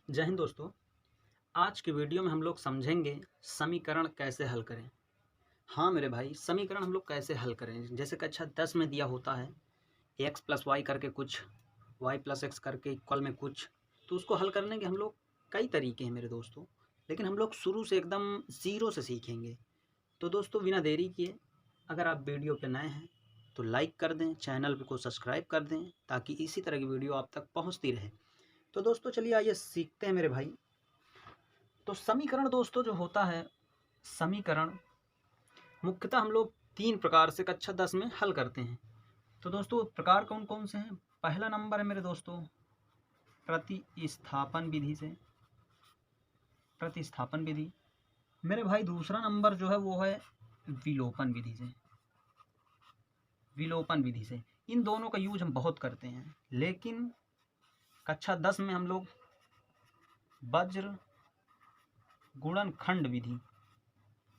जय हिंद दोस्तों। आज की वीडियो में हम लोग समझेंगे समीकरण कैसे हल करें। हाँ मेरे भाई, समीकरण हम लोग कैसे हल करें। जैसे कक्षा 10 में दिया होता है x प्लस वाई करके कुछ, y प्लस एक्स करके इक्वल में कुछ, तो उसको हल करने के हम लोग कई तरीके हैं मेरे दोस्तों, लेकिन हम लोग शुरू से एकदम ज़ीरो से सीखेंगे। तो दोस्तों बिना देरी किए, अगर आप वीडियो पे नए हैं तो लाइक कर दें, चैनल को सब्सक्राइब कर दें ताकि इसी तरह की वीडियो आप तक पहुँचती रहे। तो दोस्तों चलिए आइए सीखते हैं मेरे भाई। तो समीकरण दोस्तों जो होता है, समीकरण मुख्यतः हम लोग 3 प्रकार से कक्षा 10 में हल करते हैं। तो दोस्तों प्रकार कौन कौन से हैं? पहला नंबर है मेरे दोस्तों प्रतिस्थापन विधि से, प्रतिस्थापन विधि। मेरे भाई दूसरा नंबर जो है वो है विलोपन विधि से, विलोपन विधि से। इन दोनों का यूज हम बहुत करते हैं, लेकिन कक्षा 10 में हम लोग वज्र गुणनखंड विधि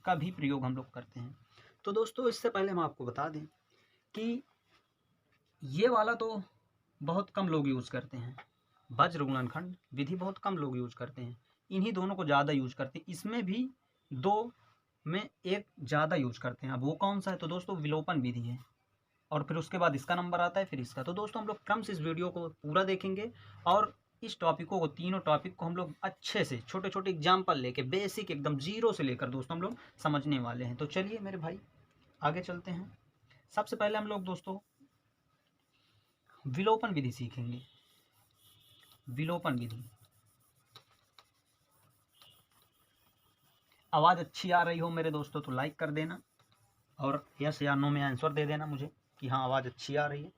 का भी प्रयोग हम लोग करते हैं। तो दोस्तों इससे पहले हम आपको बता दें कि ये वाला तो बहुत कम लोग यूज़ करते हैं, वज्र गुणनखंड विधि बहुत कम लोग यूज़ करते हैं, इन्हीं दोनों को ज़्यादा यूज करते हैं। इसमें भी दो में एक ज़्यादा यूज करते हैं। अब वो कौन सा है? तो दोस्तों विलोपन विधि है, और फिर उसके बाद इसका नंबर आता है, फिर इसका। तो दोस्तों हम लोग क्रम से इस वीडियो को पूरा देखेंगे और इस टॉपिकों को, तीनों टॉपिक को हम लोग अच्छे से छोटे छोटे एग्जाम्पल लेके, बेसिक एकदम जीरो से लेकर दोस्तों हम लोग समझने वाले हैं। तो चलिए मेरे भाई आगे चलते हैं। सबसे पहले हम लोग दोस्तों विलोपन विधि सीखेंगे। विलोपन विधि। आवाज़ अच्छी आ रही हो मेरे दोस्तों तो लाइक कर देना, और यस या नो में आंसर दे देना मुझे कि हाँ आवाज़ अच्छी आ रही है।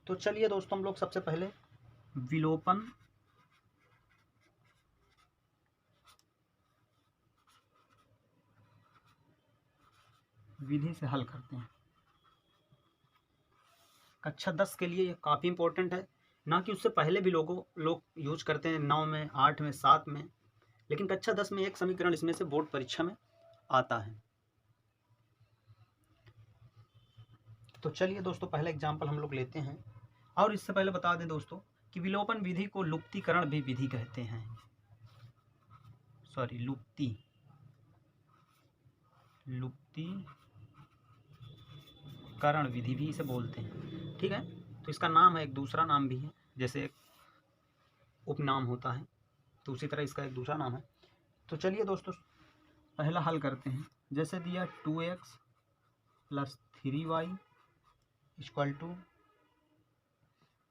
तो चलिए दोस्तों हम लोग सबसे पहले विलोपन विधि से हल करते हैं। कक्षा 10 के लिए ये काफ़ी इंपॉर्टेंट है, ना कि उससे पहले भी लोग यूज करते हैं 9 में, 8 में, 7 में, लेकिन कक्षा 10 में एक समीकरण इसमें से बोर्ड परीक्षा में आता है। तो चलिए दोस्तों पहले एग्जाम्पल हम लोग लेते हैं, और इससे पहले बता दें दोस्तों कि विलोपन विधि को लुप्तीकरण भी विधि कहते हैं। सॉरी, लुप्तीकरण विधि भी इसे बोलते हैं, ठीक है। तो इसका नाम है, एक दूसरा नाम भी है, जैसे एक उपनाम होता है, तो उसी तरह इसका एक दूसरा नाम है। तो चलिए दोस्तों पहला हल करते हैं। जैसे दिया 2x plus 3y equal to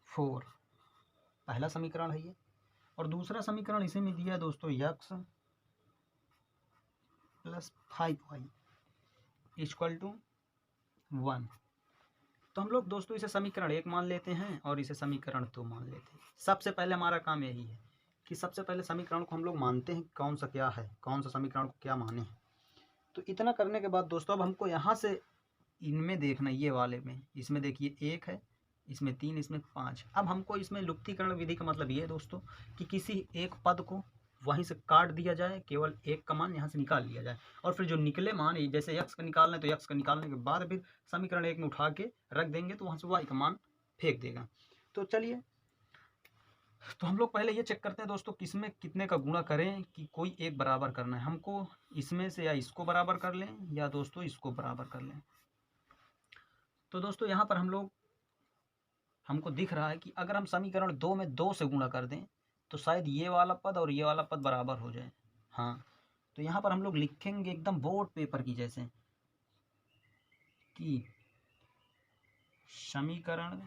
4, पहला समीकरण है ये। और दूसरा समीकरण इसे में दिया है दोस्तों x plus 5y equal to 1। तो हम लोग दोस्तों इसे समीकरण 1 मान लेते हैं और इसे समीकरण 2 मान लेते हैं। सबसे पहले हमारा काम यही है कि सबसे पहले समीकरण को हम लोग मानते हैं कौन सा क्या है, कौन सा समीकरण को क्या माने हैं। तो इतना करने के बाद दोस्तों अब हमको यहाँ से इनमें देखना, ये वाले में, इसमें देखिए 1 है, इसमें 3, इसमें 5। अब हमको इसमें लुप्तीकरण विधि का मतलब ये है दोस्तों कि किसी एक पद को वहीं से काट दिया जाए, केवल एक का मान यहाँ से निकाल लिया जाए, और फिर जो निकले मान, जैसे x का निकालना है तो x का निकालने के बाद फिर समीकरण 1 में उठा के रख देंगे तो वहाँ से y का मान फेंक देगा। तो चलिए, तो हम लोग पहले ये चेक करते हैं दोस्तों किसमें कितने का गुणा करें कि कोई एक बराबर करना है हमको। इसमें से या इसको बराबर कर लें या दोस्तों इसको बराबर कर लें। तो दोस्तों यहाँ पर हमको दिख रहा है कि अगर हम समीकरण 2 में 2 से गुणा कर दें तो शायद ये वाला पद और ये वाला पद बराबर हो जाए। हाँ, तो यहाँ पर हम लोग लिखेंगे एकदम बोर्ड पेपर की जैसे कि समीकरण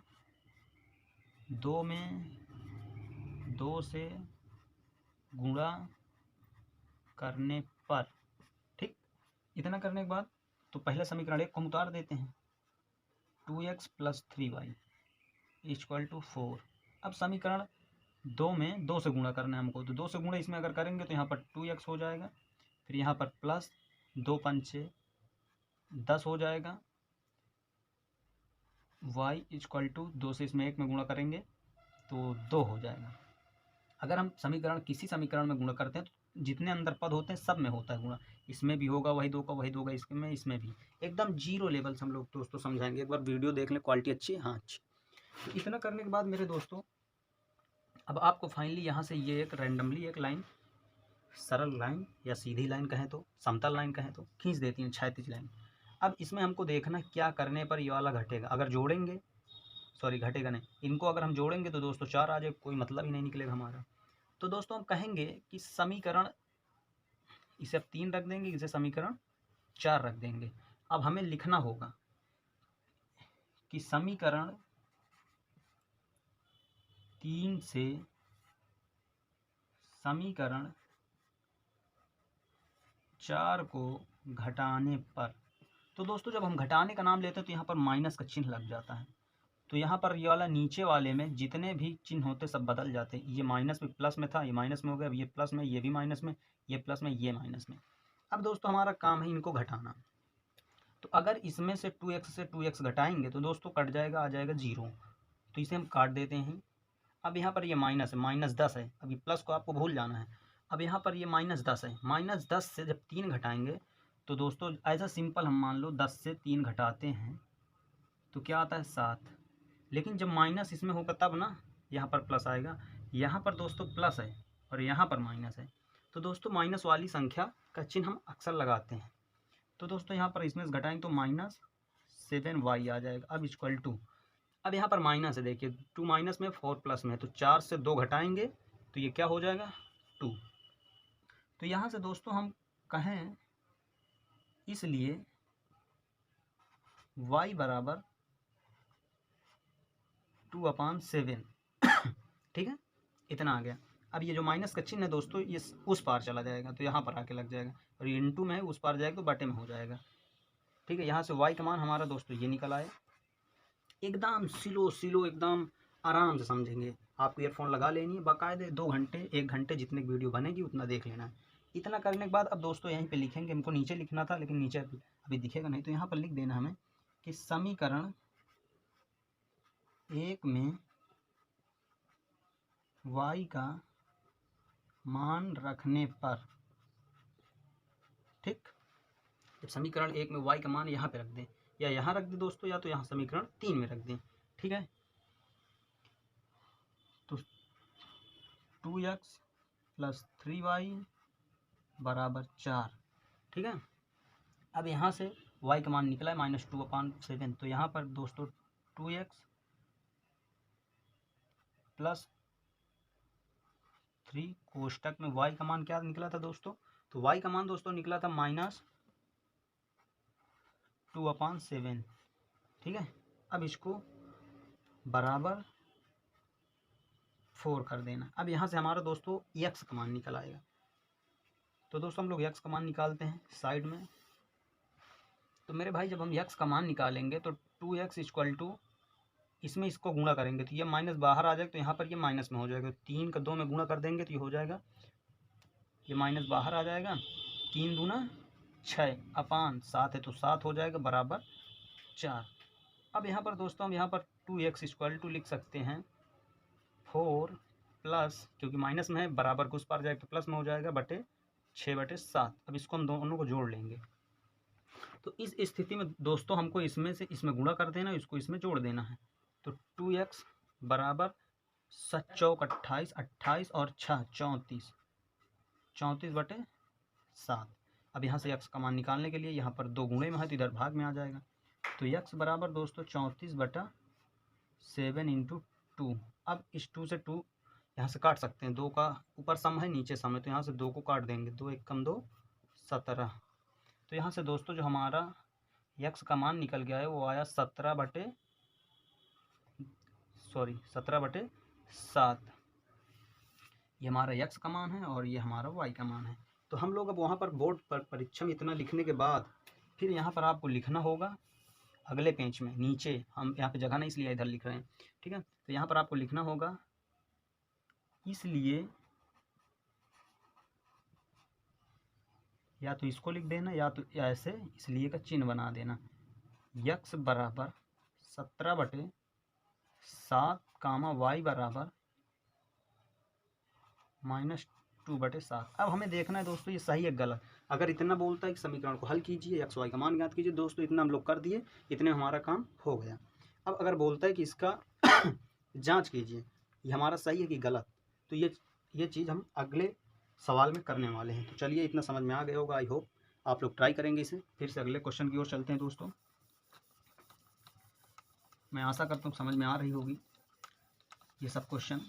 2 में 2 से गुणा करने पर, ठीक, इतना करने के बाद तो पहले समीकरण 1 को हम उतार देते हैं, 2x plus 3y equal to 4। अब समीकरण 2 में 2 से गुणा करना है हमको, तो 2 से गुणा इसमें अगर करेंगे तो यहाँ पर 2x हो जाएगा, फिर यहाँ पर प्लस 2 5 6 10 हो जाएगा, y इक्वल टू 2 से इसमें 1 में गुणा करेंगे तो 2 हो जाएगा। अगर हम समीकरण किसी समीकरण में गुणा करते हैं तो जितने अंदर पद होते हैं सब में होता है गुणा, इसमें भी होगा वही 2 का वही 2 का, इसमें भी एकदम जीरो लेवल से हम लोग दोस्तों समझाएंगे। एक बार वीडियो देख लें, क्वालिटी अच्छी है, हाँ अच्छी। तो इतना करने के बाद मेरे दोस्तों अब आपको फाइनली यहाँ से ये एक रैंडमली एक लाइन, सरल लाइन या सीधी लाइन कहें तो, समतल लाइन कहें तो, खींच देती है क्षैतिज लाइन। अब इसमें हमको देखना क्या करने पर ये वाला घटेगा। अगर जोड़ेंगे, सॉरी घटेगा नहीं, इनको अगर हम जोड़ेंगे तो दोस्तों 4 आ जाए, कोई मतलब ही नहीं निकलेगा हमारा। तो दोस्तों हम कहेंगे कि समीकरण, इसे अब 3 रख देंगे, इसे समीकरण 4 रख देंगे। अब हमें लिखना होगा कि समीकरण 3 से समीकरण 4 को घटाने पर, तो दोस्तों जब हम घटाने का नाम लेते हैं तो यहाँ पर माइनस का चिन्ह लग जाता है। तो यहाँ पर ये वाला नीचे वाले में जितने भी चिन्ह होते सब बदल जाते हैं। ये माइनस में प्लस में था, ये माइनस में हो गया, अब ये प्लस में, ये भी माइनस में, ये प्लस में, ये माइनस में। अब दोस्तों हमारा काम है इनको घटाना। तो अगर इसमें से 2x से 2x घटाएंगे तो दोस्तों कट जाएगा, आ जाएगा 0। तो इसे हम काट देते हैं। अब यहाँ पर ये माइनस है, -10 है, अभी प्लस को आपको भूल जाना है। अब यहाँ पर ये -10 है, -10 से जब 3 घटाएंगे तो दोस्तों ऐसा सिंपल हम मान लो 10 से 3 घटाते हैं तो क्या आता है 7। लेकिन जब माइनस इसमें होगा तब ना यहाँ पर प्लस आएगा। यहाँ पर दोस्तों प्लस है और यहाँ पर माइनस है, तो दोस्तों माइनस वाली संख्या का चिन्ह हम अक्सर लगाते हैं। तो दोस्तों यहाँ पर इसमें घटाएंगे तो -7y आ जाएगा। अब इक्वल टू, अब यहाँ पर माइनस है, देखिए 2 माइनस में 4 प्लस में है, तो 4 से 2 घटाएंगे तो ये क्या हो जाएगा 2। तो यहाँ से दोस्तों हम कहें इसलिए y बराबर 2/7 ठीक है, इतना आ गया। अब ये जो माइनस का चिन्ह है दोस्तों ये उस पार चला जाएगा तो यहाँ पर आके लग जाएगा, और ये इंटू में है उस पार जाएगा तो बटे में हो जाएगा। ठीक है, यहाँ से y का मान हमारा दोस्तों ये निकल आया। एकदम स्लो एकदम आराम से समझेंगे। आपको ईयरफोन लगा लेनी है, बाकायदे 2 घंटे 1 घंटे जितने की वीडियो बनेगी उतना देख लेना है। इतना करने के बाद अब दोस्तों यहीं पे लिखेंगे, हमको नीचे लिखना था लेकिन नीचे अभी दिखेगा नहीं, तो यहाँ पर लिख देना हमें कि समीकरण 1 में y का मान रखने पर, ठीक, जब समीकरण 1 में y का मान यहाँ पे रख दें, या यहाँ रख दें दोस्तों, या तो यहाँ समीकरण 3 में रख दें। ठीक है, तो 2x + 3y = 4। ठीक है, अब यहाँ से y का मान निकला है -2/7, तो यहाँ पर दोस्तों 2x + 3 कोष्टक में y का मान क्या निकला था दोस्तों, तो y का मान दोस्तों निकला था -2/7। ठीक है, अब इसको बराबर 4 कर देना। अब यहाँ से हमारा दोस्तों x का मान निकल आएगा। तो दोस्तों हम लोग x का मान निकालते हैं साइड में। तो मेरे भाई जब हम x का मान निकालेंगे तो 2x = इसमें इसको गुणा करेंगे तो ये माइनस बाहर आ जाएगा, तो यहाँ पर ये माइनस में हो जाएगा। 3 का 2 में गुणा कर देंगे तो ये हो जाएगा, ये माइनस बाहर आ जाएगा, 3 दूना 6/7 है तो 7 हो जाएगा बराबर 4। अब यहाँ पर दोस्तों हम यहाँ पर 2x = लिख सकते हैं 4 प्लस, क्योंकि माइनस में है बराबर को उस पार जाएगा तो प्लस में हो जाएगा, बटे 6/7। अब इसको हम दोनों को जोड़ लेंगे। तो इस स्थिति में दोस्तों हमको इसमें से इसमें गुणा कर देना, इसको इसमें जोड़ देना है। तो 2x = 7 चौक 28, 28 और 6 34, 34/7। अब यहाँ से x का मान निकालने के लिए यहाँ पर 2 गुणे में है तो इधर भाग में आ जाएगा। तो x बराबर दोस्तों 34/7 × 2। अब इस 2 से 2 यहाँ से काट सकते हैं, 2 का ऊपर सम है नीचे सम है, तो यहाँ से 2 को काट देंगे, 2 × 1 = 2 17। तो यहाँ से दोस्तों जो हमारा x का मान निकल गया है वो आया 17/7। ये हमारा x का मान है और ये हमारा y का मान है। तो हम लोग अब वहाँ पर बोर्ड पर परीक्षा में इतना लिखने के बाद फिर यहाँ पर आपको लिखना होगा अगले पेज में नीचे, हम यहाँ पे जगह नहीं इसलिए इधर लिख रहे हैं। ठीक है, तो यहाँ पर आपको लिखना होगा इसलिए, या तो इसको लिख देना या तो ऐसे इसलिए का चिन्ह बना देना। x बराबर 17/7, y बराबर -2/7। अब हमें देखना है दोस्तों ये सही है गलत। अगर इतना बोलता है कि समीकरण को हल कीजिए, x y का मान ज्ञात कीजिए, दोस्तों इतना हम लोग कर दिए, इतने हमारा काम हो गया। अब अगर बोलता है कि इसका जांच कीजिए, ये हमारा सही है कि गलत, तो ये चीज़ हम अगले सवाल में करने वाले हैं। तो चलिए, इतना समझ में आ गया होगा। आई होप आप लोग ट्राई करेंगे इसे। फिर से अगले क्वेश्चन की ओर चलते हैं दोस्तों। मैं आशा करता हूँ समझ में आ रही होगी ये सब क्वेश्चन।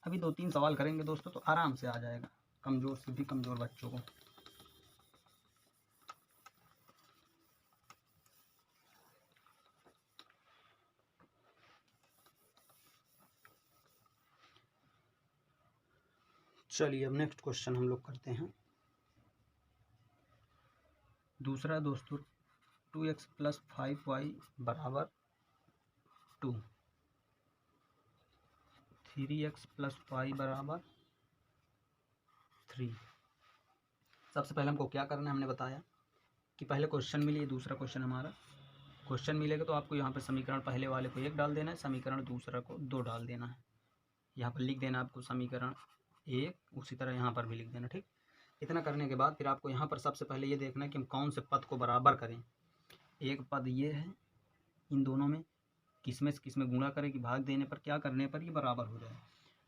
अभी 2-3 सवाल करेंगे दोस्तों तो आराम से आ जाएगा कमज़ोर से भी कमज़ोर बच्चों को। चलिए, अब नेक्स्ट क्वेश्चन हम लोग करते हैं। दूसरा दोस्तों, 2x + 5y = 2, 3x + y = 3। सबसे पहले हमको क्या करना है, हमने बताया कि पहले क्वेश्चन मिलिए, दूसरा क्वेश्चन हमारा क्वेश्चन मिलेगा तो आपको यहाँ पर समीकरण पहले वाले को 1 डाल देना है, समीकरण दूसरा को 2 डाल देना है। यहाँ पर लिख देना आपको समीकरण 1, उसी तरह यहाँ पर भी लिख देना। ठीक, इतना करने के बाद फिर आपको यहाँ पर सबसे पहले ये देखना है कि हम कौन से पद को बराबर करें। एक पद ये है, इन दोनों में किस में गुणा करें कि भाग देने पर क्या करने पर ये बराबर हो जाए।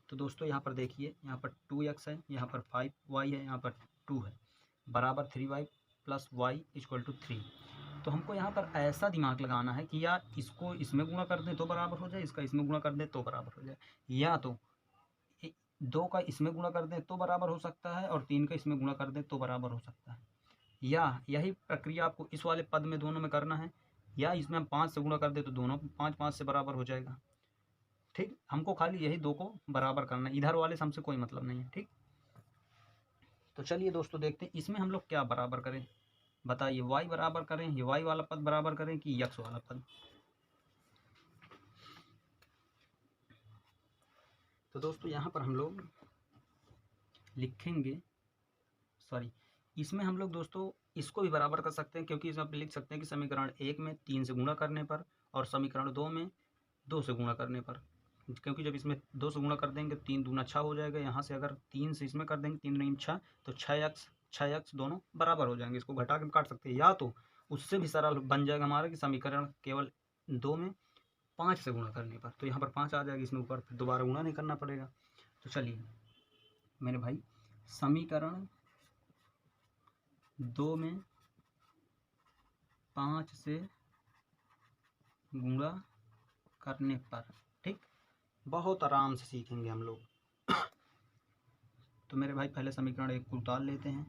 तो दोस्तों यहाँ पर देखिए, यहाँ पर 2x है, यहाँ पर 5y है, यहाँ पर 2 है, बराबर 3y + y = 3। तो हमको यहाँ पर ऐसा दिमाग लगाना है कि यार इसको इसमें गुणा कर दें तो बराबर हो जाए, इसका इसमें गुणा कर दें तो बराबर हो जाए, या तो 2 का इसमें गुणा कर दें तो बराबर हो सकता है और 3 का इसमें गुणा कर दें तो बराबर हो सकता है, या यही प्रक्रिया आपको इस वाले पद में दोनों में करना है, या इसमें हम 5 से गुणा कर दें तो दोनों 5 से बराबर हो जाएगा। ठीक, हमको खाली यही 2 को बराबर करना है, इधर वाले से हमसे कोई मतलब नहीं है। ठीक, तो चलिए दोस्तों देखते हैं इसमें हम लोग क्या बराबर करें। बताइए, y बराबर करें, ये y वाला पद बराबर करें कि x वाला पद। तो दोस्तों यहाँ पर हम लोग लिखेंगे, सॉरी, इसमें हम लोग दोस्तों इसको भी बराबर कर सकते हैं, क्योंकि इसमें आप लिख सकते हैं कि समीकरण 1 में 3 से गुणा करने पर और समीकरण 2 में 2 से गुणा करने पर, क्योंकि जब इसमें 2 से गुणा कर देंगे 3 दूना 6 हो जाएगा, यहाँ से अगर 3 से इसमें कर देंगे 3 दूनी 6, तो 6x दोनों बराबर हो जाएंगे। इसको घटा के काट सकते हैं, या तो उससे भी सरल बन जाएगा हमारा कि समीकरण केवल 2 में 5 से गुणा करने पर, तो यहाँ पर 5 आ जाएगी, इसमें ऊपर फिर दोबारा गुणा नहीं करना पड़ेगा। तो चलिए मेरे भाई, समीकरण 2 में 5 से गुणा करने पर, ठीक, बहुत आराम से सीखेंगे हम लोग। तो मेरे भाई पहले समीकरण 1 को उतार लेते हैं,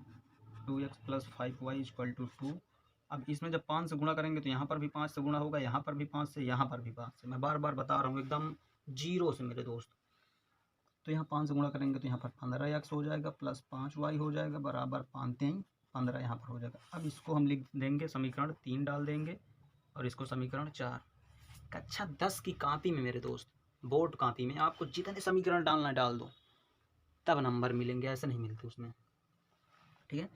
2x + 5y = 2। अब इसमें जब 5 से गुणा करेंगे तो यहाँ पर भी 5 से गुणा होगा, यहाँ पर भी 5 से, यहाँ पर भी 5 से। मैं बार बार बता रहा हूँ एकदम जीरो से मेरे दोस्त। तो यहाँ 5 से गुणा करेंगे तो यहाँ पर 15x हो जाएगा + 5y हो जाएगा, बराबर 5 3 15 यहाँ पर हो जाएगा। अब इसको हम लिख देंगे, समीकरण 3 डाल देंगे और इसको समीकरण 4। कक्षा 10 की कॉपी में मेरे दोस्त, बोर्ड कॉपी में आपको जितने समीकरण डालना डाल दो, तब नंबर मिलेंगे, ऐसे नहीं मिलते उसमें। ठीक है,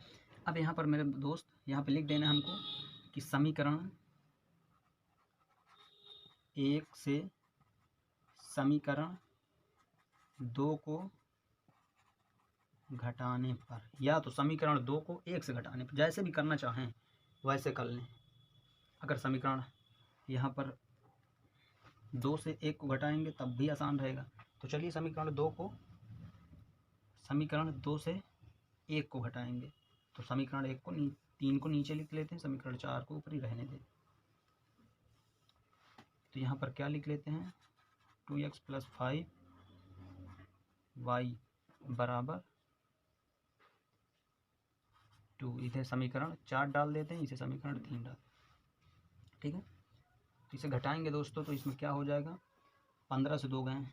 अब यहाँ पर मेरे दोस्त यहाँ पे लिख देना हमको कि समीकरण 1 से समीकरण 2 को घटाने पर, या तो समीकरण 2 को 1 से घटाने पर, जैसे भी करना चाहें वैसे कर लें। अगर समीकरण यहाँ पर 2 से 1 को घटाएंगे तब भी आसान रहेगा। तो चलिए समीकरण 2 से 1 को घटाएंगे, तो समीकरण 1 को 3 को नीचे लिख लेते हैं, समीकरण 4 को ऊपर ही रहने दें। तो यहाँ पर क्या लिख लेते हैं, 2x + 5y = 2। इधर समीकरण 4 डाल देते हैं, इसे समीकरण 3 डाल, ठीक है। तो इसे घटाएंगे दोस्तों, तो इसमें क्या हो जाएगा, 15 से 2 गए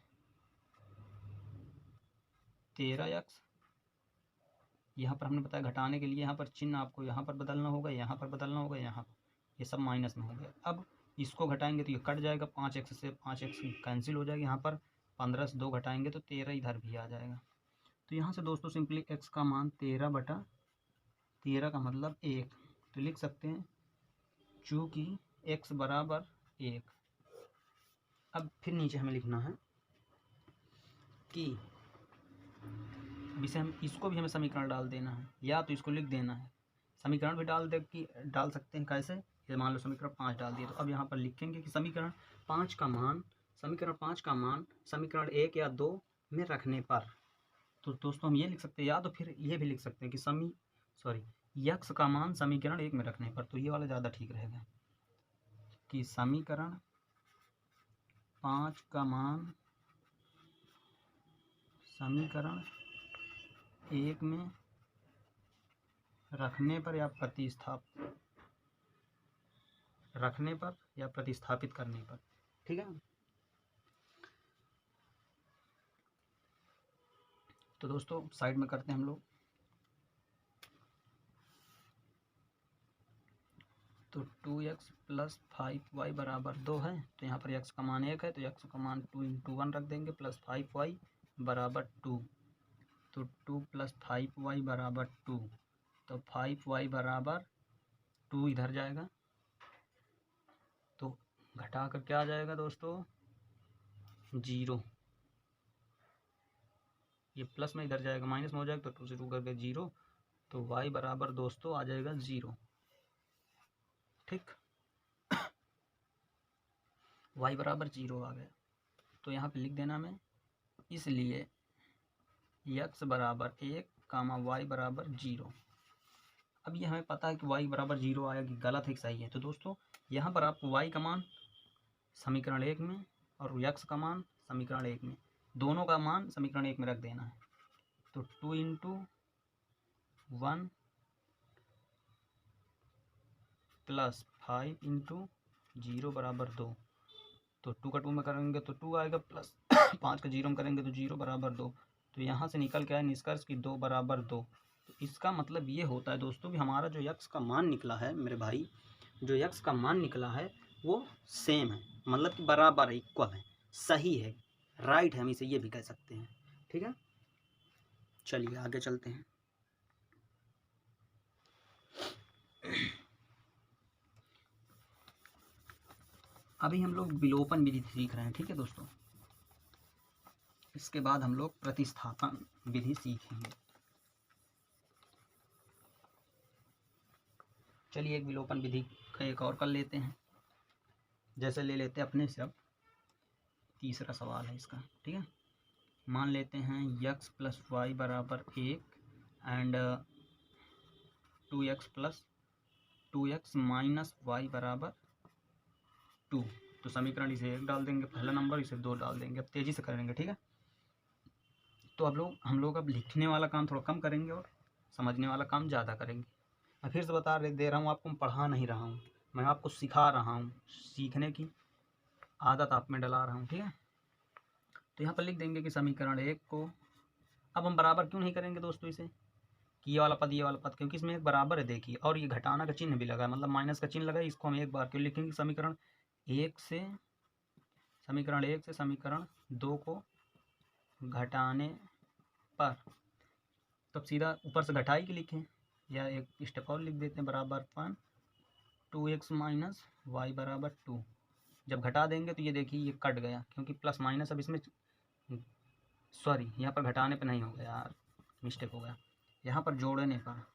13x। यहाँ पर हमने बताया घटाने के लिए यहाँ पर चिन्ह आपको यहाँ पर बदलना होगा, यहाँ पर बदलना होगा, यहाँ पर, ये सब माइनस में हो गया। अब इसको घटाएंगे तो ये कट जाएगा, 5x से 5x कैंसिल हो जाएगा, यहाँ पर 15 से 2 घटाएंगे तो 13 इधर भी आ जाएगा। तो यहाँ से दोस्तों सिंपली x का मान 13/13 का मतलब 1, तो लिख सकते हैं चूँकि x = 1। अब फिर नीचे हमें लिखना है कि इसे हम, इसको भी हमें समीकरण डाल देना है, या तो इसको लिख देना है, समीकरण भी डाल सकते हैं। कैसे, ये मान लो समीकरण 5 डाल दिया। तो अब यहाँ पर लिखेंगे कि समीकरण 5 का मान समीकरण 1 या 2 में रखने पर। तो दोस्तों हम ये लिख सकते हैं, या तो फिर ये भी लिख सकते हैं कि यक्स का मान समीकरण 1 में रखने पर। तो ये वाला ज़्यादा ठीक रहेगा कि समीकरण 5 का मान समीकरण 1 में रखने पर या प्रतिस्थापित करने पर। ठीक है, तो दोस्तों साइड में करते हैं हम लोग। तो 2x + 5y बराबर 2 है। तो यहाँ पर x का मान 1 है, तो x का मान 2 × 1 रख देंगे, प्लस 5y बराबर 2। तो 2 + 5y बराबर 2। तो 5y बराबर 2 इधर जाएगा, तो घटा कर क्या आ जाएगा दोस्तों, 0। ये प्लस में इधर जाएगा, माइनस में हो जाएगा, तो 2 से 2 करके 0। तो y बराबर दोस्तों आ जाएगा 0। ठीक, y बराबर 0 आ गया। तो यहाँ पे लिख देना में, इसलिए x बराबर 1, y बराबर 0। अब ये हमें पता है कि y बराबर 0 आया कि गलत है कि सही है। तो दोस्तों यहाँ पर आपको y का मान समीकरण 1 में और x का मान समीकरण 1 में, दोनों का मान समीकरण 1 में रख देना है। तो 2 × 1 + 5 × 0 बराबर 2। तो 2 का 2 में करेंगे तो 2 आएगा, प्लस 5 का 0 में करेंगे तो 0 बराबर 2। तो यहाँ से निकल के आया निष्कर्ष कि 2 बराबर 2। तो इसका मतलब ये होता है दोस्तों कि हमारा जो यक्स का मान निकला है मेरे भाई, जो यक्स का मान निकला है वो सेम है, मतलब कि बराबर है, इक्वल है, सही है, राइट है, हम इसे ये भी कह सकते हैं। ठीक है, चलिए आगे चलते हैं। अभी हम लोग विलोपन विधि सीख रहे हैं। ठीक है दोस्तों, इसके बाद हम लोग प्रतिस्थापन विधि सीखेंगे। चलिए एक विलोपन विधि का एक और कर लेते हैं। जैसे ले लेते हैं अपने से, अब तीसरा सवाल है इसका। ठीक है, मान लेते हैं x + y बराबर 1 एंड 2x - y बराबर 2। तो समीकरण इसे 1 डाल देंगे पहला नंबर, इसे 2 डाल देंगे। अब तेज़ी से करेंगे। ठीक है, तो हम लोग अब लिखने वाला काम थोड़ा कम करेंगे और समझने वाला काम ज़्यादा करेंगे। मैं फिर से दे रहा हूँ आपको, पढ़ा नहीं रहा हूँ, मैं आपको सिखा रहा हूँ, सीखने की आदत आप में डला रहा हूँ। ठीक है, तो यहाँ पर लिख देंगे कि समीकरण 1 को, अब हम बराबर क्यों नहीं करेंगे दोस्तों इसे, कि ये वाला पद, क्योंकि इसमें एक बराबर है देखिए, और ये घटाना का चिन्ह भी लगा है, मतलब माइनस का चिन्ह लगा है। इसको हम एक बार क्यों लिखेंगे, समीकरण 1 से समीकरण 2 को घटाने पर, तब सीधा ऊपर से घटाई के लिखें, या एक स्टेप और लिख देते हैं, बराबर 1 2x - y बराबर 2। जब घटा देंगे तो ये देखिए ये कट गया, क्योंकि प्लस माइनस अब इसमें, सॉरी यहाँ पर घटाने पर नहीं हो गया यार, मिस्टेक हो गया, यहाँ पर जोड़ने पर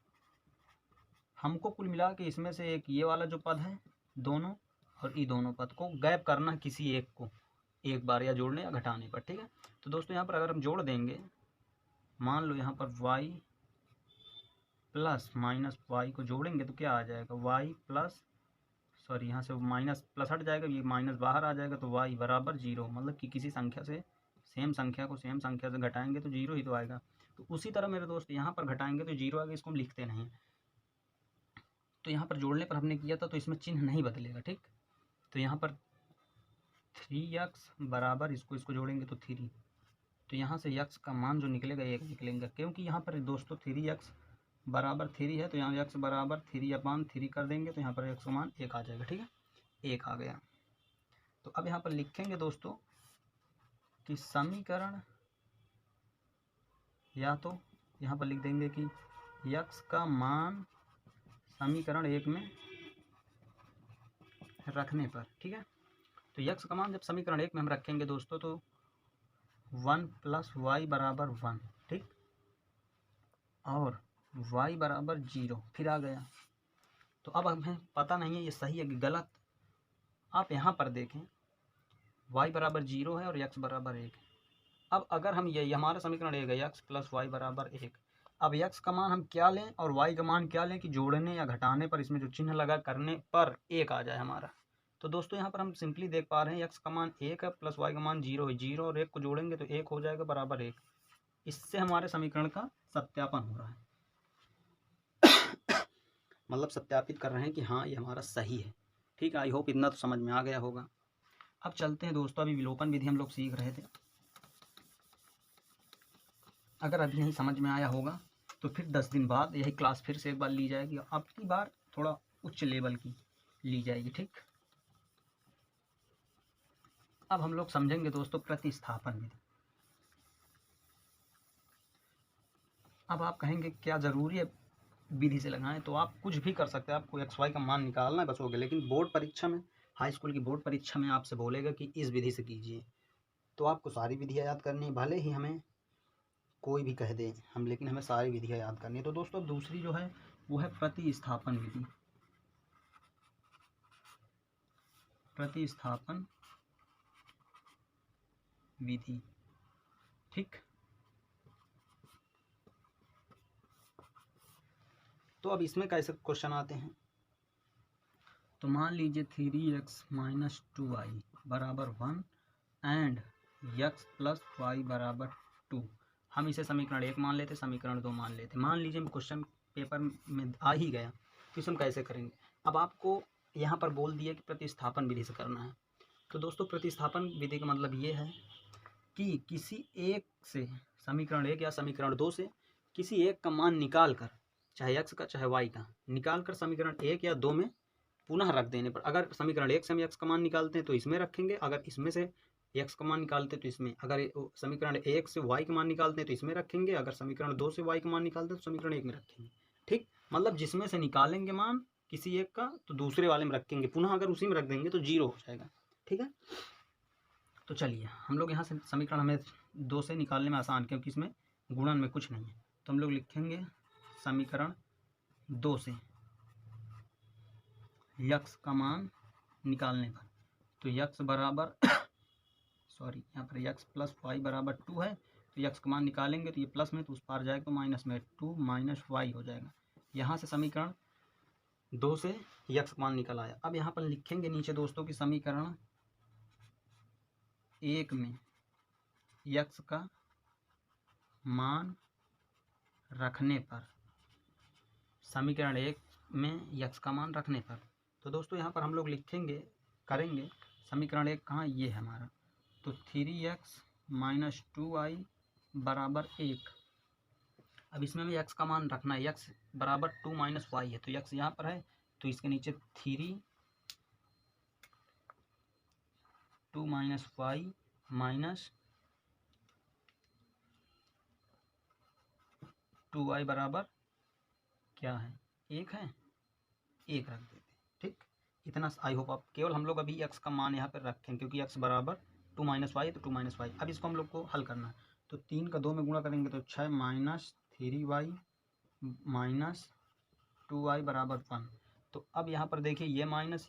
हमको कुल मिला के इसमें से एक ये वाला जो पद है दोनों, और ये दोनों पद को गैप करना किसी एक को एक बार, या जोड़ने या घटाने पर। ठीक है, तो दोस्तों यहाँ पर अगर हम जोड़ देंगे, मान लो यहाँ पर y + -y को जोड़ेंगे तो क्या आ जाएगा, y प्लस, सॉरी यहाँ से माइनस प्लस हट जाएगा, ये माइनस बाहर आ जाएगा, तो y बराबर 0। मतलब कि किसी संख्या से सेम संख्या को सेम संख्या से घटाएंगे तो 0 ही तो आएगा। तो उसी तरह मेरे दोस्त यहाँ पर घटाएंगे तो 0 आएगा, इसको हम लिखते नहीं। तो यहाँ पर जोड़ने पर हमने किया था, तो इसमें चिन्ह नहीं बदलेगा। ठीक, तो यहाँ पर 3x बराबर, इसको जोड़ेंगे तो 3। तो यहाँ से x का मान जो निकलेगा 1 निकलेगा, क्योंकि यहाँ पर दोस्तों 3x बराबर 3 है, तो यहाँ x बराबर 3/3 कर देंगे, तो यहाँ पर x का मान 1 आ जाएगा। ठीक है, 1 आ गया। तो अब यहाँ पर लिखेंगे दोस्तों कि समीकरण, या तो यहाँ पर लिख देंगे कि x का मान समीकरण 1 में रखने पर। ठीक है, तो x का मान जब समीकरण 1 में हम रखेंगे दोस्तों, तो 1 + y बराबर 1। ठीक, और y बराबर 0 फिर आ गया। तो अब हमें पता नहीं है ये सही है कि गलत। आप यहाँ पर देखें y बराबर 0 है और x बराबर 1 है। अब अगर हम ये हमारा समीकरण 1 है x प्लस वाई बराबर 1। अब x का मान हम क्या लें और y का मान क्या लें कि जोड़ने या घटाने पर इसमें जो चिन्ह लगा करने पर 1 आ जाए हमारा। तो दोस्तों यहाँ पर हम सिंपली देख पा रहे हैं x का मान 1 है प्लस y का मान 0 है। 0 और 1 को जोड़ेंगे तो 1 हो जाएगा बराबर 1। इससे हमारे समीकरण का सत्यापन हो रहा है मतलब सत्यापित कर रहे हैं कि हाँ ये हमारा सही है। ठीक है, आई होप इतना तो समझ में आ गया होगा। अब चलते हैं दोस्तों, अभी विलोपन विधि हम लोग सीख रहे थे। अगर अभी नहीं समझ में आया होगा तो फिर 10 दिन बाद यही क्लास फिर से एक बार ली जाएगी, अब की बार थोड़ा उच्च लेवल की ली जाएगी। ठीक, अब हम लोग समझेंगे दोस्तों प्रतिस्थापन विधि। अब आप कहेंगे क्या ज़रूरी है विधि से लगाएं? तो आप कुछ भी कर सकते हैं, आपको एक्स वाई का मान निकालना है बस हो गया। लेकिन बोर्ड परीक्षा में, हाई स्कूल की बोर्ड परीक्षा में आपसे बोलेगा कि इस विधि से कीजिए, तो आपको सारी विधियाँ याद करनी है। भले ही हमें कोई भी कह दे हम, लेकिन हमें सारी विधियाँ याद करनी है। तो दोस्तों दूसरी जो है वो है प्रतिस्थापन विधि। प्रतिस्थापन विधि, ठीक। तो अब इसमें कैसे क्वेश्चन आते हैं? तो मान लीजिए 3x माइनस 2y बराबर 1 एंड x प्लस वाई बराबर 2। हम इसे समीकरण 1 मान लेते, समीकरण 2 मान लेते। मान लीजिए हम क्वेश्चन पेपर में आ ही गया तो इसे हम कैसे करेंगे? अब आपको यहाँ पर बोल दिया कि प्रतिस्थापन विधि से करना है। तो दोस्तों प्रतिस्थापन विधि का मतलब ये है कि किसी एक से, समीकरण 1 या समीकरण 2 से किसी एक का मान निकाल कर, चाहे x का चाहे y का, निकाल कर समीकरण 1 या 2 में पुनः रख देने पर, अगर समीकरण 1 से हम x का मान निकालते हैं तो इसमें रखेंगे, अगर इसमें से x का मान निकालते हैं तो इसमें, अगर समीकरण 1 से y का मान निकालते हैं तो इसमें रखेंगे, अगर समीकरण 2 से y का मान निकालते हैं तो समीकरण 1 में रखेंगे। ठीक, मतलब जिसमें से निकालेंगे मान किसी एक का तो दूसरे वाले में रखेंगे, पुनः अगर उसी में रख देंगे तो 0 हो जाएगा। ठीक है, तो चलिए हम लोग यहाँ से समीकरण हमें 2 से निकालने में आसान, क्योंकि इसमें गुणन में कुछ नहीं है। तो हम लोग लिखेंगे समीकरण 2 से x का मान निकालने पर, तो x बराबर सॉरी यहाँ पर x प्लस वाई बराबर 2 है, तो x का मान निकालेंगे तो ये प्लस में तो उस पार जाएगा तो माइनस में, 2 माइनस वाई हो जाएगा। यहाँ से समीकरण 2 से x का मान निकल आया। अब यहाँ पर लिखेंगे नीचे दोस्तों की समीकरण 1 में x का मान रखने पर, समीकरण 1 में x का मान रखने पर, तो दोस्तों यहाँ पर हम लोग लिखेंगे, करेंगे समीकरण 1 कहाँ, ये है हमारा। तो 3x माइनस 2y बराबर 1। अब इसमें भी x का मान रखना है, x बराबर 2 माइनस वाई है, तो x यहाँ पर है तो इसके नीचे 3 2 माइनस वाई माइनस 2y बराबर क्या है, 1 है, 1 रख देते। ठीक, इतना आई होप आप, केवल हम लोग अभी x का मान यहाँ पर रखें क्योंकि x बराबर 2 माइनस वाई है तो 2 माइनस वाई। अब इसको हम लोग को हल करना है, तो 3 का 2 में गुणा करेंगे तो 6 माइनस 3y माइनस 2y बराबर 1। तो अब यहाँ पर देखिए ये माइनस,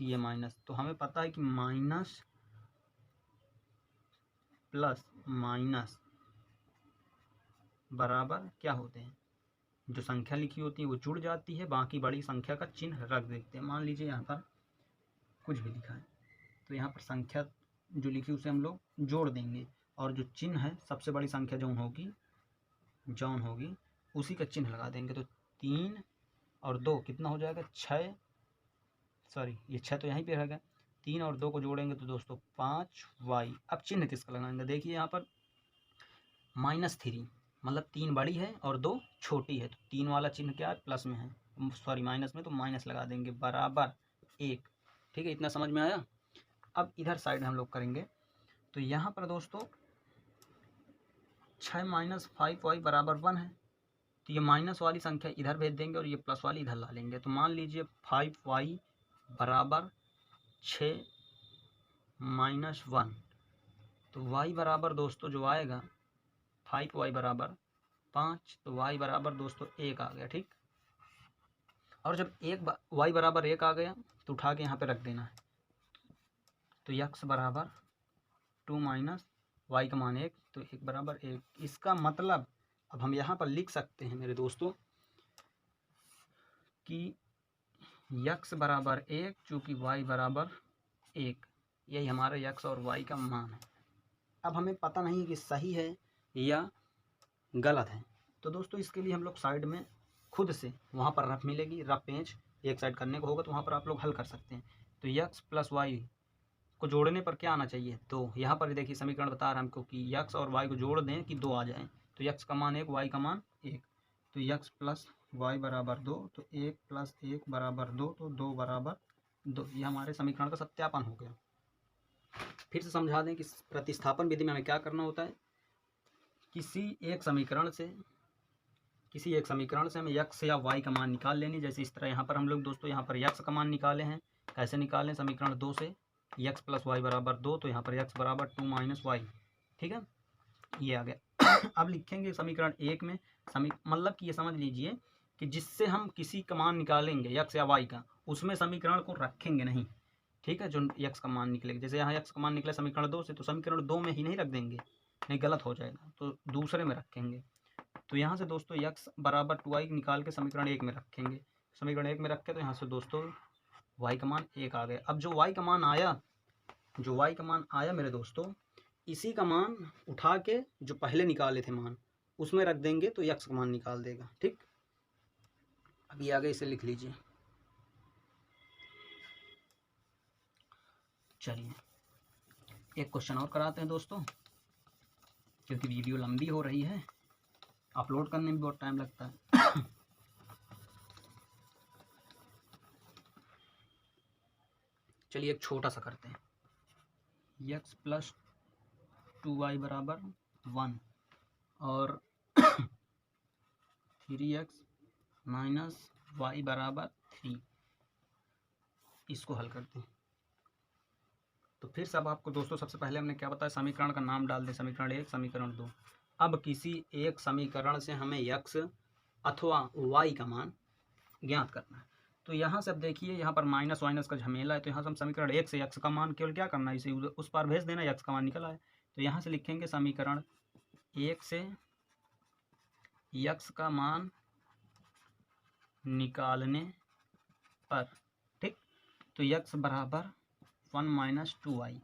तो हमें पता है कि माइनस प्लस माइनस बराबर क्या होते हैं, जो संख्या लिखी होती है वो जुड़ जाती है, बाकी बड़ी संख्या का चिन्ह रख देते हैं। मान लीजिए यहाँ पर कुछ भी लिखा है तो यहाँ पर संख्या जो लिखी उसे हम लोग जोड़ देंगे, और जो चिन्ह है सबसे बड़ी संख्या जौन होगी उसी का चिन्ह लगा देंगे। तो 3 और 2 कितना हो जाएगा, 6, सॉरी ये 6 तो यहीं पे रहेगा, 3 और 2 को जोड़ेंगे तो दोस्तों 5y। अब चिन्ह किसका लगाएंगे, देखिए यहाँ पर -3 मतलब 3 बड़ी है और 2 छोटी है, तो 3 वाला चिन्ह क्या है, प्लस में है, सॉरी माइनस में, तो माइनस लगा देंगे बराबर 1। ठीक है, इतना समझ में आया। अब इधर साइड हम लोग करेंगे, तो यहाँ पर दोस्तों 6 माइनस 5y बराबर 1 है, तो ये माइनस वाली संख्या इधर भेज देंगे और ये प्लस वाली इधर ला लेंगे। तो मान लीजिए 5y बराबर 6 माइनस 1, तो y बराबर दोस्तों जो आएगा 5y बराबर 5, तो y बराबर दोस्तों 1 आ गया। ठीक, और जब y बराबर 1 आ गया तो उठा के यहाँ पे रख देना है। तो x बराबर 2 माइनस y का मान 1, तो 1 बराबर 1। इसका मतलब अब हम यहाँ पर लिख सकते हैं मेरे दोस्तों कि x बराबर 1 चूँकि y बराबर 1, यही हमारा x और y का मान है। अब हमें पता नहीं है कि सही है या गलत है, तो दोस्तों इसके लिए हम लोग साइड में खुद से वहाँ पर रफ मिलेगी, रफ पेज एक साइड करने को होगा, तो वहाँ पर आप लोग हल कर सकते हैं। तो x प्लस वाई को जोड़ने पर क्या आना चाहिए, तो यहाँ पर देखिए समीकरण बता रहा है हमको कि x और y को जोड़ दें कि 2 आ जाएँ। तो x का मान 1, y का मान 1, तो x प्लस y बराबर 2, तो 1 प्लस 1 बराबर 2, तो 2 बराबर 2। ये हमारे समीकरण का सत्यापन हो गया। फिर से समझा दें कि प्रतिस्थापन विधि में हमें क्या करना होता है, किसी एक समीकरण से हमें x या y का मान निकाल लेनी। जैसे इस तरह यहाँ पर हम लोग दोस्तों यहाँ पर x का मान निकाले हैं। कैसे निकालें, समीकरण 2 से x प्लस वाई बराबर 2, तो यहाँ पर x बराबर 2 माइनस वाई, ठीक है, ये आ गया। अब लिखेंगे समीकरण 1 में मतलब कि ये समझ लीजिए कि जिससे हम किसी का मान निकालेंगे x या y का, उसमें समीकरण को रखेंगे नहीं, ठीक है, जो x का मान निकलेगा। जैसे यहाँ x का मान निकले समीकरण 2 से, तो समीकरण 2 में ही नहीं रख देंगे, नहीं गलत हो जाएगा, तो दूसरे में रखेंगे। तो यहाँ से दोस्तों x बराबर 2y निकाल के समीकरण 1 में रखेंगे। समीकरण 1 में रखे तो यहाँ से दोस्तों y का मान 1 आ गया। अब जो y का मान आया मेरे दोस्तों, इसी का मान उठा के जो पहले निकाले थे मान, उसमें रख देंगे तो x का मान निकाल देगा, ठीक। अभी आगे इसे लिख लीजिए। चलिए एक क्वेश्चन और कराते हैं दोस्तों, क्योंकि वीडियो लंबी हो रही है, अपलोड करने में बहुत टाइम लगता है। चलिए एक छोटा सा करते हैं। x प्लस 2y बराबर 1 और 3x माइनस y बराबर 3, इसको हल करते हैं। तो फिर सब आपको दोस्तों सबसे पहले हमने क्या बताया, समीकरण का नाम डाल दें, समीकरण 1, समीकरण 2। अब किसी एक समीकरण से हमें x अथवा y का मान ज्ञात करना है। तो यहाँ से अब देखिए यहाँ पर माइनस वाइनस का झमेला है, तो यहाँ से हम समीकरण 1 से x का मान केवल क्या करना है, इसे उस पार भेज देना, x का मान निकल आए। तो यहाँ से लिखेंगे समीकरण 1 से x का मान निकालने पर, ठीक। तो x बराबर 1 माइनस 2y।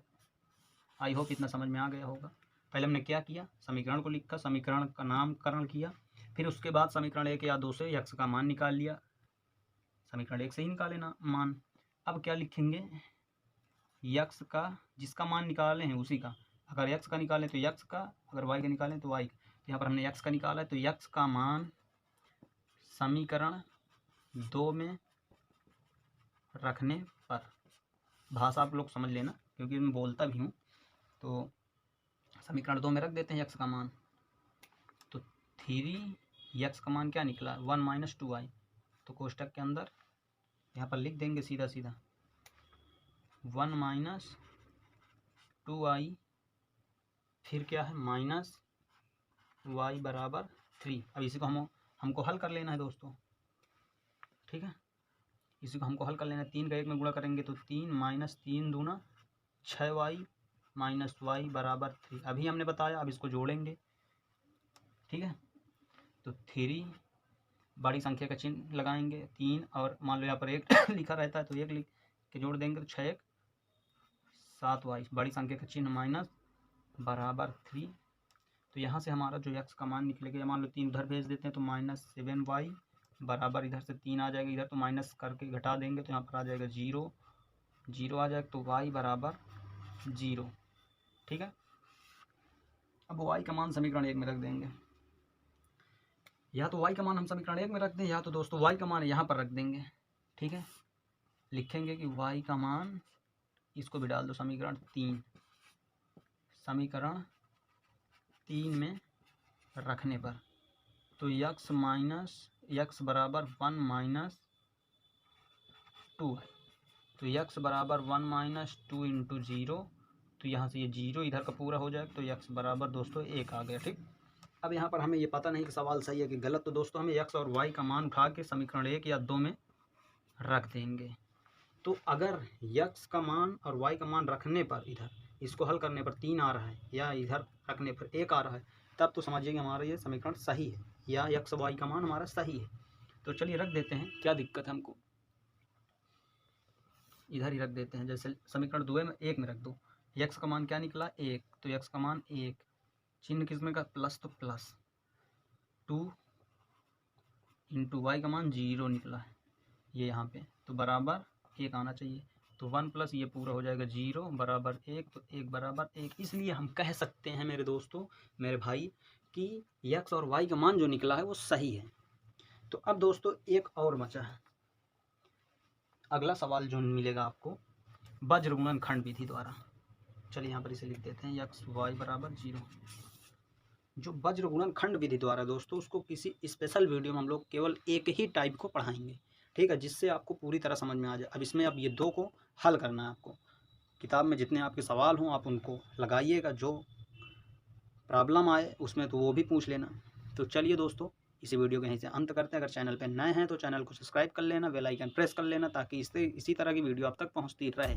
आई होप इतना समझ में आ गया होगा। पहले हमने क्या किया, समीकरण को लिखा, समीकरण का नामकरण किया, फिर उसके बाद समीकरण 1 या 2 से x का मान निकाल लिया। समीकरण 1 से ही निकाले ना मान। अब क्या लिखेंगे, x का जिसका मान निकाले हैं उसी का, अगर x का निकालें तो x का, अगर y का निकालें तो y का। तो यहाँ पर हमने x का निकाला है, तो x का मान समीकरण 2 में रखने पर, भाषा आप लोग समझ लेना क्योंकि मैं बोलता भी हूँ, तो समीकरण 2 में रख देते हैं x का मान। तो 3x का मान क्या निकला, 1 माइनस 2y। तो कोष्टक के अंदर यहाँ पर लिख देंगे सीधा सीधा 1 माइनस 2y, फिर क्या है माइनस y बराबर 3। अब इसी को हमको हल कर लेना है दोस्तों, ठीक है, इसी को हमको हल कर लेना है। 3 का 1 में गुणा करेंगे तो 3 माइनस 3 दूना 6y माइनस y बराबर 3। अभी हमने बताया, अब इसको जोड़ेंगे, ठीक है। तो 3 बड़ी संख्या का चिन्ह लगाएंगे, 3 और मान लो यहाँ पर 1 लिखा रहता है तो 1 लिख के जोड़ देंगे, तो 6 1 7y बड़ी संख्या का चिन्ह माइनस बराबर 3। तो यहाँ से हमारा जो x का मान निकलेगा, मान लो 3 उधर भेज देते हैं तो माइनस 7y बराबर, इधर से 3 आ जाएगा, इधर तो माइनस करके घटा देंगे तो यहाँ पर आ जाएगा 0 0 आ जाएगा, तो y बराबर 0, ठीक है। अब y का मान समीकरण 1 में रख देंगे, या तो y का मान हम समीकरण 1 में रख दें, या तो दोस्तों y का मान यहाँ पर रख देंगे, ठीक है। लिखेंगे कि y का मान, इसको भी डाल दो समीकरण 3 में रखने पर, तो x बराबर 1 माइनस 2 है, तो x बराबर 1 माइनस 2 इंटू 0, तो यहाँ से ये 0 इधर का पूरा हो जाएगा, तो x बराबर दोस्तों 1 आ गया, ठीक। अब यहाँ पर हमें ये पता नहीं कि सवाल सही है कि गलत, तो दोस्तों हमें x और y का मान उठा के समीकरण 1 या 2 में रख देंगे। तो अगर x का मान और y का मान रखने पर, इधर इसको हल करने पर 3 आ रहा है या इधर रखने पर 1 आ रहा है, तब तो समझिए कि हमारा ये समीकरण सही है या x y का मान हमारा सही है। तो चलिए रख देते हैं, क्या दिक्कत है हमको, इधर ही रख देते हैं। जैसे समीकरण 2 में 1 में रख दो, x का मान क्या निकला 1, तो x का मान 1, चिन्ह किसमें का प्लस, तो प्लस 2 इंटू वाई का मान 0 निकला है ये यहाँ पे, तो बराबर 1 आना चाहिए। तो 1 प्लस ये पूरा हो जाएगा 0 बराबर 1, तो 1 बराबर 1। इसलिए हम कह सकते हैं मेरे दोस्तों, मेरे भाई, कि x और y का मान जो निकला है वो सही है। तो अब दोस्तों एक और बचा है, अगला सवाल जो मिलेगा आपको वज्र गुणनखंड विधि द्वारा। चलिए यहाँ पर इसे लिख देते हैं, x y बराबर 0। जो वज्र गुणनखंड विधि द्वारा दोस्तों, उसको किसी स्पेशल वीडियो में हम लोग केवल एक ही टाइप को पढ़ाएंगे, ठीक है, जिससे आपको पूरी तरह समझ में आ जाए। अब इसमें अब ये 2 को हल करना है आपको। किताब में जितने आपके सवाल हों आप उनको लगाइएगा, जो प्रॉब्लम आए उसमें तो वो भी पूछ लेना। तो चलिए दोस्तों, इसी वीडियो को यहीं से अंत करते हैं। अगर चैनल पर नए हैं तो चैनल को सब्सक्राइब कर लेना, बेल आइकन प्रेस कर लेना, ताकि इसी तरह की वीडियो आप तक पहुँचती रहे।